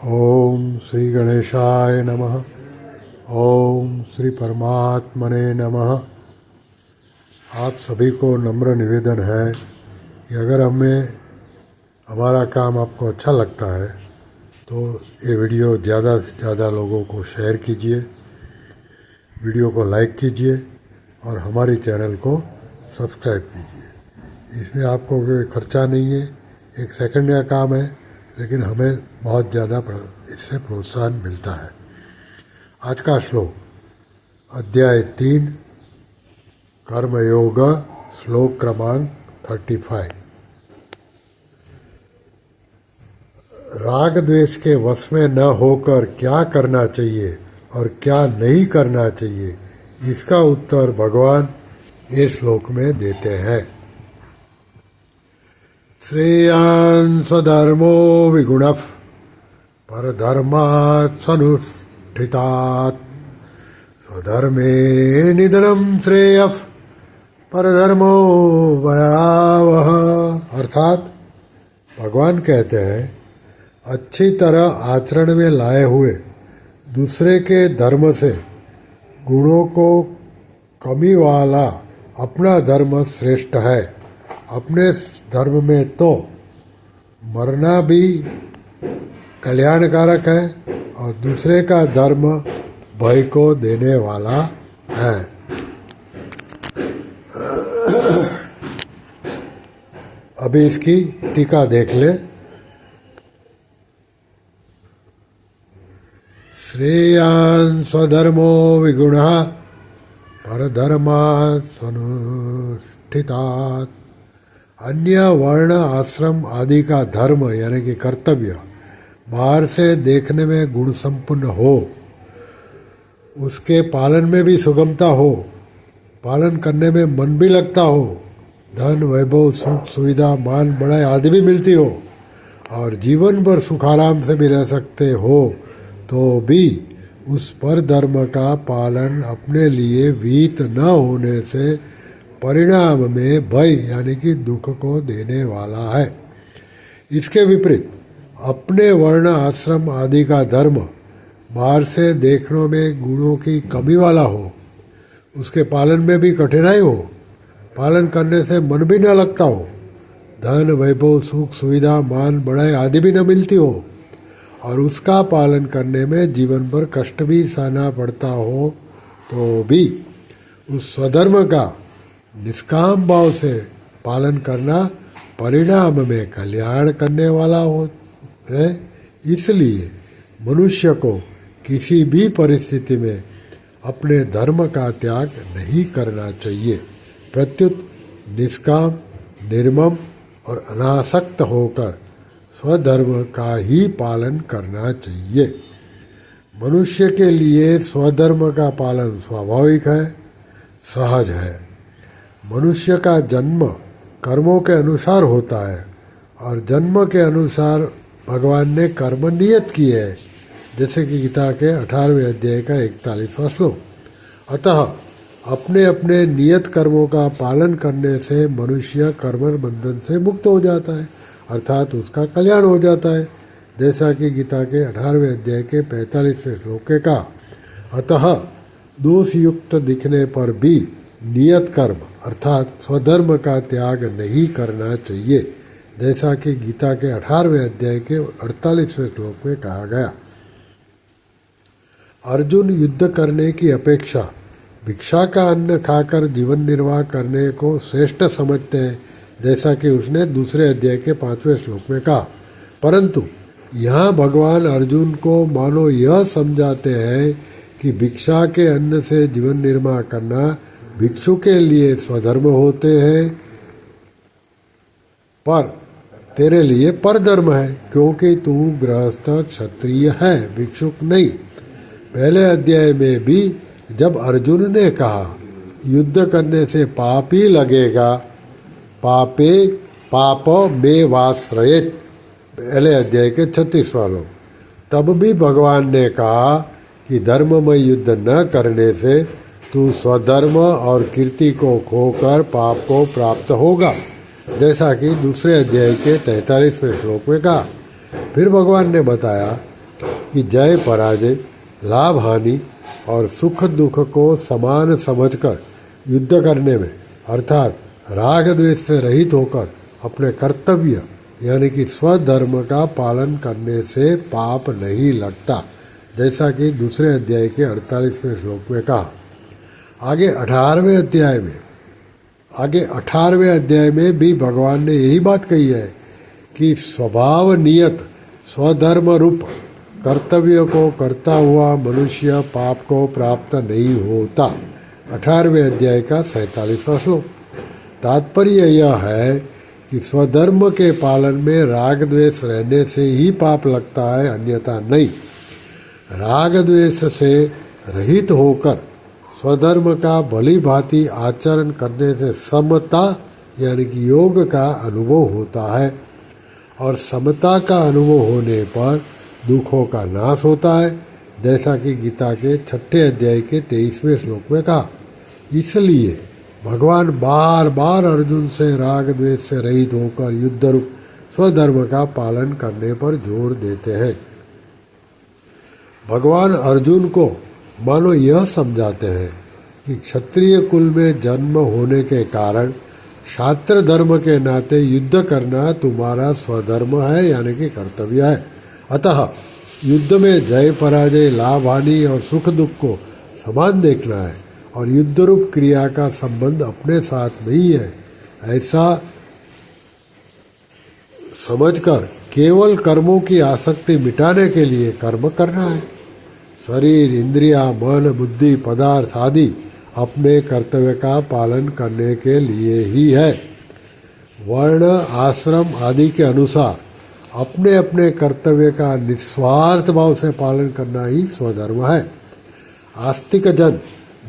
ओम श्री गणेशाय नमः। ओम श्री परमात्मने नमः। आप सभी को नम्र निवेदन है कि अगर हमारा काम आपको अच्छा लगता है तो ये वीडियो ज़्यादा से ज़्यादा लोगों को शेयर कीजिए, वीडियो को लाइक कीजिए और हमारी चैनल को सब्सक्राइब कीजिए। इसमें आपको कोई खर्चा नहीं है, 1 सेकंड का काम है, लेकिन हमें बहुत ज़्यादा इससे प्रोत्साहन मिलता है। आज का श्लोक अध्याय 3 कर्मयोग, श्लोक क्रमांक 35। राग द्वेष के वश में न होकर क्या करना चाहिए और क्या नहीं करना चाहिए, इसका उत्तर भगवान इस श्लोक में देते हैं। श्रेयान् स्वधर्मो विगुणः परधर्मात् स्वनुष्ठितात् स्वधर्मे निधनं श्रेयः परधर्मो भयावह। अर्थात भगवान कहते हैं, अच्छी तरह आचरण में लाए हुए दूसरे के धर्म से गुणों को कमी वाला अपना धर्म श्रेष्ठ है। अपने धर्म में तो मरना भी कल्याणकारक है और दूसरे का धर्म भय को देने वाला है। अभी इसकी टीका देख ले। श्रेयान् स्वधर्मो विगुणः परधर्मात् स्वनुष्ठितात्। अन्य वर्ण आश्रम आदि का धर्म यानी कि कर्तव्य बाहर से देखने में गुण संपन्न हो, उसके पालन में भी सुगमता हो, पालन करने में मन भी लगता हो, धन वैभव सुख सुविधा मान बड़ाई आदि भी मिलती हो और जीवन भर सुखाराम से भी रह सकते हो, तो भी उस पर धर्म का पालन अपने लिए विहित न होने से परिणाम में भय यानी कि दुख को देने वाला है। इसके विपरीत अपने वर्ण आश्रम आदि का धर्म बाहर से देखने में गुणों की कमी वाला हो, उसके पालन में भी कठिनाई हो, पालन करने से मन भी न लगता हो, धन वैभव सुख सुविधा मान बड़ाई आदि भी न मिलती हो और उसका पालन करने में जीवन भर कष्ट भी सहना पड़ता हो, तो भी उस स्वधर्म का निष्काम भाव से पालन करना परिणाम में कल्याण करने वाला हो है। इसलिए मनुष्य को किसी भी परिस्थिति में अपने धर्म का त्याग नहीं करना चाहिए, प्रत्युत निष्काम निर्मम और अनासक्त होकर स्वधर्म का ही पालन करना चाहिए। मनुष्य के लिए स्वधर्म का पालन स्वाभाविक है, सहज है। मनुष्य का जन्म कर्मों के अनुसार होता है और जन्म के अनुसार भगवान ने कर्म नियत किए हैं, जैसे कि गीता के 18वें अध्याय का 41वां श्लोक। अतः अपने अपने नियत कर्मों का पालन करने से मनुष्य कर्म बंधन से मुक्त हो जाता है, अर्थात उसका कल्याण हो जाता है, जैसा कि गीता के 18वें अध्याय के 45वें श्लोक के कहा। अतः दोष युक्त दिखने पर भी नियत कर्म अर्थात स्वधर्म का त्याग नहीं करना चाहिए, जैसा कि गीता के 18वें अध्याय के 48वें श्लोक में कहा गया। अर्जुन युद्ध करने की अपेक्षा भिक्षा का अन्न खाकर जीवन निर्वाह करने को श्रेष्ठ समझते हैं, जैसा कि उसने दूसरे अध्याय के 5वें श्लोक में कहा। परंतु यहाँ भगवान अर्जुन को मानो यह समझाते हैं कि भिक्षा के अन्न से जीवन निर्वाह करना भिक्षु के लिए स्वधर्म होते हैं, पर तेरे लिए परधर्म है, क्योंकि तू गृहस्थ क्षत्रिय है, भिक्षुक नहीं। पहले अध्याय में भी जब अर्जुन ने कहा युद्ध करने से पाप ही लगेगा, पापे पाप में वाश्रयेत, पहले अध्याय के 36वां श्लोक, तब भी भगवान ने कहा कि धर्ममय युद्ध न करने से तू स्वधर्म और कीर्ति को खोकर पाप को प्राप्त होगा, जैसा कि दूसरे अध्याय के 43वें श्लोक में कहा। फिर भगवान ने बताया कि जय पराजय, लाभ हानि और सुख दुख को समान समझकर युद्ध करने में अर्थात राग द्वेष से रहित होकर अपने कर्तव्य यानी कि स्वधर्म का पालन करने से पाप नहीं लगता, जैसा कि दूसरे अध्याय के 48वें श्लोक में कहा। आगे 18वें अध्याय में भी भगवान ने यही बात कही है कि स्वभाव नियत स्वधर्म रूप कर्तव्य को करता हुआ मनुष्य पाप को प्राप्त नहीं होता। 18वें अध्याय का 47वां श्लोक। तात्पर्य यह है कि स्वधर्म के पालन में राग द्वेष रहने से ही पाप लगता है, अन्यथा नहीं। राग द्वेष से रहित होकर स्वधर्म का भली भांति आचरण करने से समता यानी कि योग का अनुभव होता है और समता का अनुभव होने पर दुखों का नाश होता है, जैसा कि गीता के 6ठे अध्याय के 23वें श्लोक में कहा। इसलिए भगवान बार बार अर्जुन से राग द्वेष से रहित होकर युद्ध रूप स्वधर्म का पालन करने पर जोर देते हैं। भगवान अर्जुन को मानो यह समझाते हैं कि क्षत्रिय कुल में जन्म होने के कारण क्षात्र धर्म के नाते युद्ध करना तुम्हारा स्वधर्म है यानी कि कर्तव्य है। अतः युद्ध में जय पराजय, लाभ हानि और सुख दुख को समान देखना है और युद्ध रूप क्रिया का संबंध अपने साथ नहीं है, ऐसा समझकर केवल कर्मों की आसक्ति मिटाने के लिए कर्म करना है। शरीर, इंद्रिया, मन, बुद्धि, पदार्थ आदि अपने कर्तव्य का पालन करने के लिए ही है। वर्ण, आश्रम आदि के अनुसार अपने अपने कर्तव्य का निस्वार्थ भाव से पालन करना ही स्वधर्म है। आस्तिक जन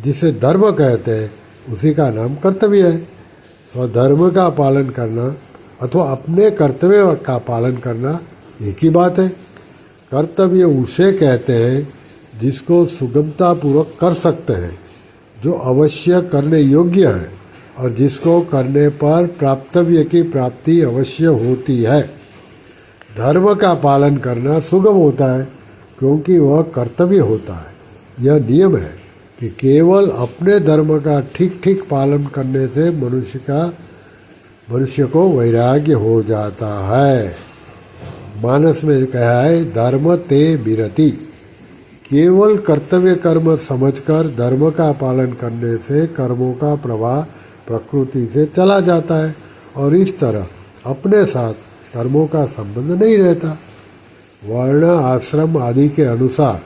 जिसे धर्म कहते हैं उसी का नाम कर्तव्य है। स्वधर्म का पालन करना अथवा अपने कर्तव्य का पालन करना एक ही बात है। कर्तव्य उसे कहते हैं जिसको सुगमतापूर्वक कर सकते हैं, जो अवश्य करने योग्य है और जिसको करने पर प्राप्तव्य की प्राप्ति अवश्य होती है। धर्म का पालन करना सुगम होता है क्योंकि वह कर्तव्य होता है। यह नियम है कि केवल अपने धर्म का ठीक ठीक पालन करने से मनुष्य को वैराग्य हो जाता है। मानस में कहा है धर्म ते विरति। केवल कर्तव्य कर्म समझकर धर्म का पालन करने से कर्मों का प्रवाह प्रकृति से चला जाता है और इस तरह अपने साथ कर्मों का संबंध नहीं रहता। वर्ण, आश्रम आदि के अनुसार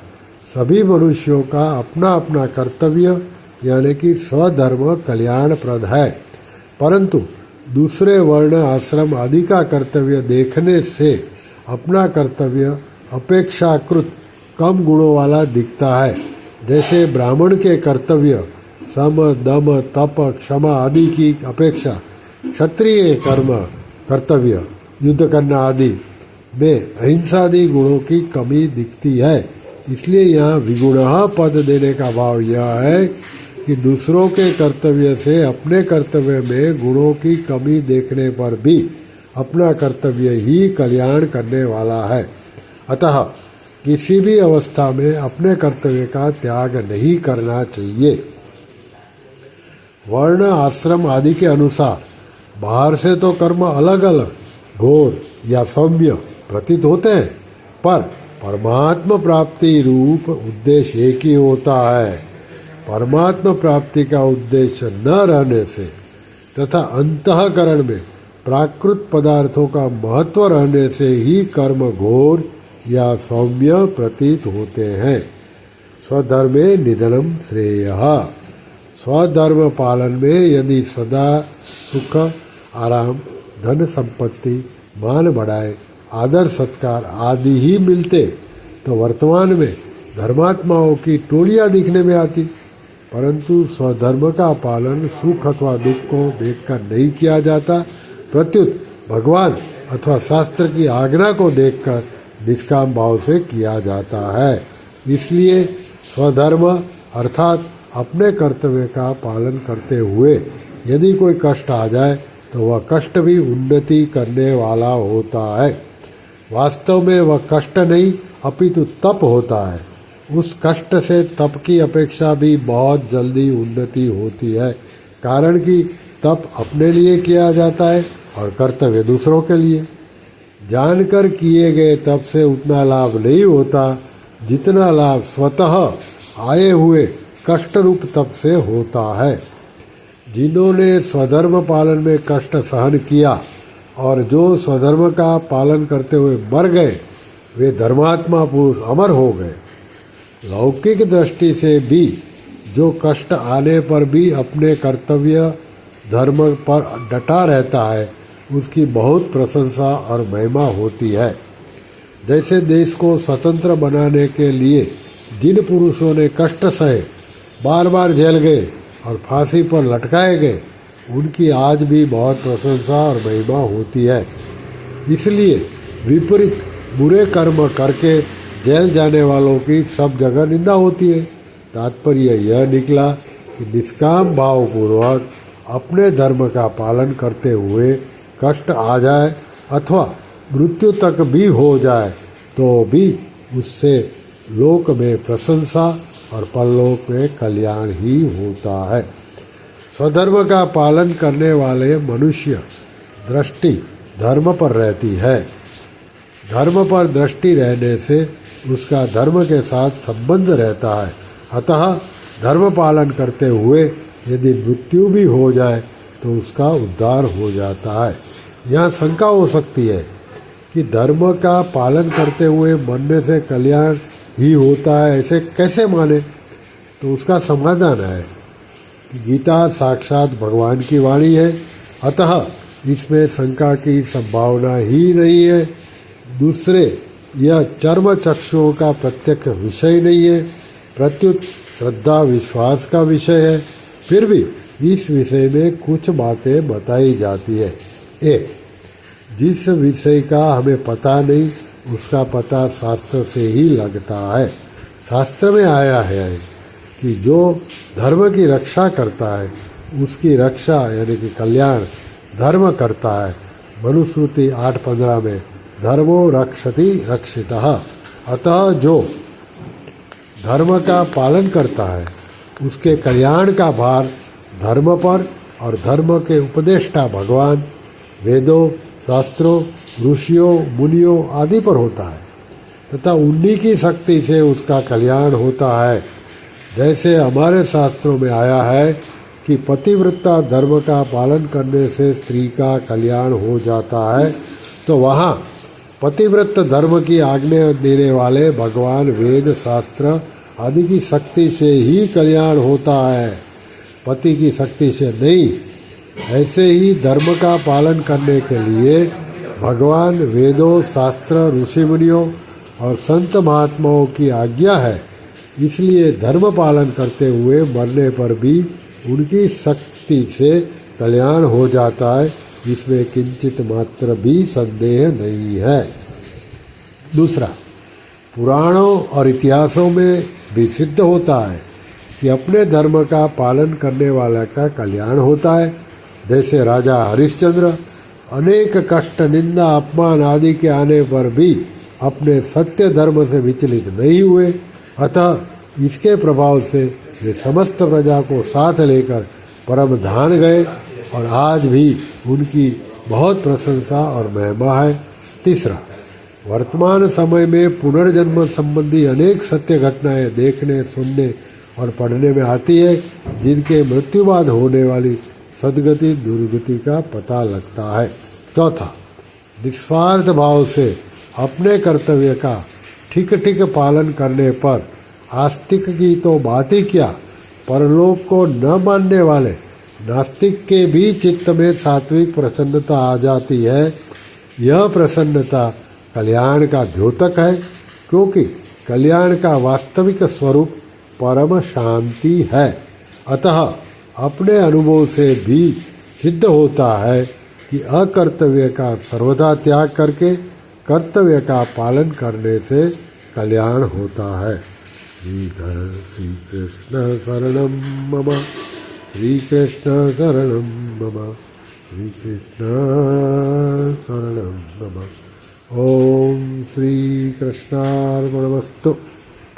सभी मनुष्यों का अपना अपना कर्तव्य यानी कि स्वधर्म कल्याणप्रद है, परंतु दूसरे वर्ण, आश्रम आदि का कर्तव्य देखने से अपना कर्तव्य अपेक्षाकृत कम गुणों वाला दिखता है। जैसे ब्राह्मण के कर्तव्य सम, दम, तप, क्षमा आदि की अपेक्षा क्षत्रिय कर्तव्य युद्ध करना आदि में अहिंसा आदि गुणों की कमी दिखती है। इसलिए यहाँ विगुणः पद देने का भाव यह है कि दूसरों के कर्तव्य से अपने कर्तव्य में गुणों की कमी देखने पर भी अपना कर्तव्य ही कल्याण करने वाला है। अतः किसी भी अवस्था में अपने कर्तव्य का त्याग नहीं करना चाहिए। वर्ण, आश्रम आदि के अनुसार बाहर से तो कर्म अलग अलग, घोर या सौम्य प्रतीत होते हैं, पर परमात्मा प्राप्ति रूप उद्देश्य एक ही होता है। परमात्मा प्राप्ति का उद्देश्य न रहने से तथा अंतःकरण में प्राकृत पदार्थों का महत्व रहने से ही कर्म घोर या सौम्य प्रतीत होते हैं। स्वधर्मे निधनम श्रेयः। स्वधर्म पालन में यदि सदा सुख, आराम, धन संपत्ति, मान बढ़ाए, आदर सत्कार आदि ही मिलते तो वर्तमान में धर्मात्माओं की टोलियां दिखने में आती, परंतु स्वधर्म का पालन सुख अथवा दुख को देखकर नहीं किया जाता, प्रत्युत भगवान अथवा शास्त्र की आज्ञा को देखकर निष्काम भाव से किया जाता है। इसलिए स्वधर्म अर्थात अपने कर्तव्य का पालन करते हुए यदि कोई कष्ट आ जाए तो वह कष्ट भी उन्नति करने वाला होता है। वास्तव में वह कष्ट नहीं अपितु तप होता है। उस कष्ट से तप की अपेक्षा भी बहुत जल्दी उन्नति होती है, कारण कि तप अपने लिए किया जाता है और कर्तव्य दूसरों के लिए। जानकर किए गए तप से उतना लाभ नहीं होता जितना लाभ स्वतः आए हुए कष्ट रूप तप से होता है। जिन्होंने स्वधर्म पालन में कष्ट सहन किया और जो स्वधर्म का पालन करते हुए मर गए, वे धर्मात्मा पुरुष अमर हो गए। लौकिक दृष्टि से भी जो कष्ट आने पर भी अपने कर्तव्य धर्म पर डटा रहता है, उसकी बहुत प्रशंसा और महिमा होती है। जैसे देश को स्वतंत्र बनाने के लिए जिन पुरुषों ने कष्ट सहे, बार बार जेल गए और फांसी पर लटकाए गए, उनकी आज भी बहुत प्रशंसा और महिमा होती है। इसलिए विपरीत बुरे कर्म करके जेल जाने वालों की सब जगह निंदा होती है। तात्पर्य यह निकला कि निष्काम भावपूर्वक अपने धर्म का पालन करते हुए कष्ट आ जाए अथवा मृत्यु तक भी हो जाए तो भी उससे लोक में प्रशंसा और परलोक में कल्याण ही होता है। स्वधर्म का पालन करने वाले मनुष्य दृष्टि धर्म पर रहती है। धर्म पर दृष्टि रहने से उसका धर्म के साथ संबंध रहता है। अतः धर्म पालन करते हुए यदि मृत्यु भी हो जाए तो उसका उद्धार हो जाता है। यहाँ शंका हो सकती है कि धर्म का पालन करते हुए मरने से कल्याण ही होता है, ऐसे कैसे माने? तो उसका समाधान है कि गीता साक्षात भगवान की वाणी है, अतः इसमें शंका की संभावना ही नहीं है। दूसरे, यह चर्म चक्षुओं का प्रत्यक्ष विषय नहीं है, प्रत्युत श्रद्धा विश्वास का विषय है। फिर भी इस विषय में कुछ बातें बताई जाती है। एक, जिस विषय का हमें पता नहीं उसका पता शास्त्र से ही लगता है। शास्त्र में आया है कि जो धर्म की रक्षा करता है उसकी रक्षा यानी कि कल्याण धर्म करता है। मनुस्मृति 8:15 में धर्मो रक्षति रक्षितः। अतः जो धर्म का पालन करता है उसके कल्याण का भार धर्म पर और धर्म के उपदेष्टा भगवान, वेदों, शास्त्रों, ऋषियों, मुनियों आदि पर होता है तथा उन्हीं की शक्ति से उसका कल्याण होता है। जैसे हमारे शास्त्रों में आया है कि पतिव्रता धर्म का पालन करने से स्त्री का कल्याण हो जाता है, तो वहाँ पतिव्रत धर्म की आज्ञा देने वाले भगवान, वेद, शास्त्र आदि की शक्ति से ही कल्याण होता है, पति की शक्ति से नहीं। ऐसे ही धर्म का पालन करने के लिए भगवान, वेदों, शास्त्र, ऋषि मुनियों और संत महात्माओं की आज्ञा है। इसलिए धर्म पालन करते हुए मरने पर भी उनकी शक्ति से कल्याण हो जाता है, इसमें किंचित मात्र भी संदेह नहीं है। दूसरा, पुराणों और इतिहासों में भी सिद्ध होता है कि अपने धर्म का पालन करने वाला का कल्याण होता है। जैसे राजा हरिश्चंद्र अनेक कष्ट, निंदा, अपमान आदि के आने पर भी अपने सत्य धर्म से विचलित नहीं हुए, अतः इसके प्रभाव से वे समस्त प्रजा को साथ लेकर परम धाम गए और आज भी उनकी बहुत प्रशंसा और महिमा है। तीसरा, वर्तमान समय में पुनर्जन्म संबंधी अनेक सत्य घटनाएं देखने, सुनने और पढ़ने में आती है, जिनके मृत्यु बाद होने वाली सदगति दुर्गति का पता लगता है। चौथा, निस्वार्थ भाव से अपने कर्तव्य का ठीक ठीक पालन करने पर आस्तिक की तो बात ही क्या, परलोक को न मानने वाले नास्तिक के भी चित्त में सात्विक प्रसन्नता आ जाती है। यह प्रसन्नता कल्याण का द्योतक है, क्योंकि कल्याण का वास्तविक स्वरूप परम शांति है। अतः अपने अनुभव से भी सिद्ध होता है कि अकर्तव्य का सर्वदा त्याग करके कर्तव्य का पालन करने से कल्याण होता है। श्री कृष्ण शरणं मम, श्री कृष्ण शरणं मम, श्री कृष्ण शरणं मम। ओम श्री कृष्णार्पणमस्तु।